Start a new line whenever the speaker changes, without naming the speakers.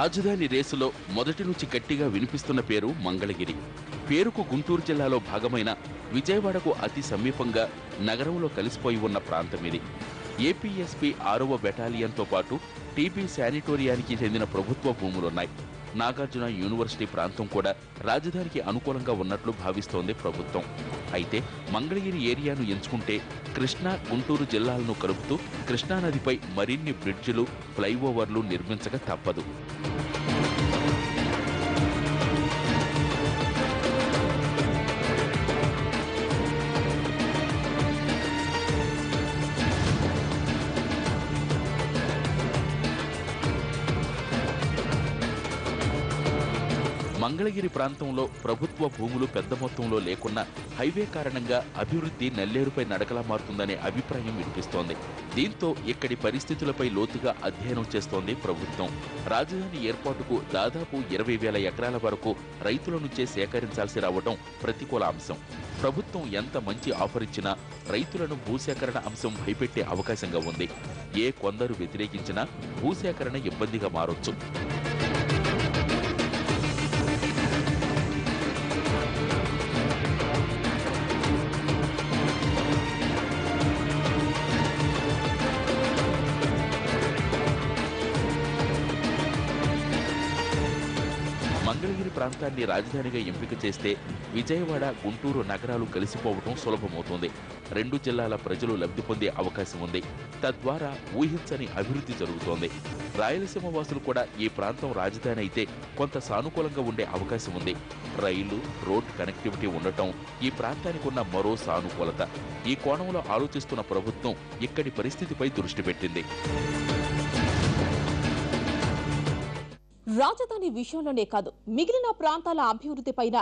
రాజధాని రేసులో మొదటి నుంచి గట్టిగా వినిపిస్తున్న పేరు మంగళగిరి. పేరుకు గుంటూరు జిల్లాలో భాగమైన విజయవాడకు అతి సమీపంగా నగరంలో కలిసిపోయి ఉన్న ప్రాంతమిది. ఏపీఎస్పీ 6వ బెటాలియన్తో పాటు టీపీ శానిటోరియానికి చెందిన ప్రభుత్వ భూములున్నాయి. నాగార్జున యూనివర్సిటీ ప్రాంతం కూడా రాజధానికి అనుకూలంగా ఉన్నట్లు భావిస్తోంది ప్రభుత్వం. అయితే మంగళగిరి ఏరియాను ఎంచుకుంటే కృష్ణా, గుంటూరు జిల్లాలను కలుపుతూ కృష్ణానదిపై మరిన్ని బ్రిడ్జిలు, ఫ్లైఓవర్లు నిర్మించక తప్పదు. మంగళగిరి ప్రాంతంలో ప్రభుత్వ భూములు పెద్ద మొత్తంలో లేకున్నా హైవే కారణంగా అభివృద్ధి నల్లేరుపై నడకలా మారుతుందనే అభిప్రాయం వినిపిస్తోంది. దీంతో ఇక్కడి పరిస్థితులపై లోతుగా అధ్యయనం చేస్తోంది ప్రభుత్వం. రాజధాని ఏర్పాటుకు దాదాపు 20,000 ఎకరాల వరకు రైతుల నుంచే సేకరించాల్సి రావడం ప్రతికూల అంశం. ప్రభుత్వం ఎంత మంచి ఆఫర్ ఇచ్చినా రైతులను భూసేకరణ అంశం భయపెట్టే అవకాశంగా ఉంది. కొందరు వ్యతిరేకించినా భూసేకరణ ఇబ్బందిగా మారొచ్చు. మంగళగిరి ప్రాంతాన్ని రాజధానిగా ఎంపిక చేస్తే విజయవాడ, గుంటూరు నగరాలు కలిసిపోవడం సులభమవుతుంది. 2 జిల్లాల ప్రజలు లబ్ధి పొందే అవకాశం ఉంది. తద్వారా ఊహించని అభివృద్ధి జరుగుతోంది. రాయలసీమ వాసులు కూడా ఈ ప్రాంతం రాజధాని అయితే కొంత సానుకూలంగా ఉండే అవకాశం ఉంది. రైలు, రోడ్ కనెక్టివిటీ ఉండటం ఈ ప్రాంతానికి ఉన్న మరో సానుకూలత. ఈ కోణంలో ఆలోచిస్తున్న ప్రభుత్వం ఇక్కడి పరిస్థితిపై దృష్టి పెట్టింది.
రాజధాని విషయంలోనే కాదు, మిగిలిన ప్రాంతాల అభివృద్ధిపైన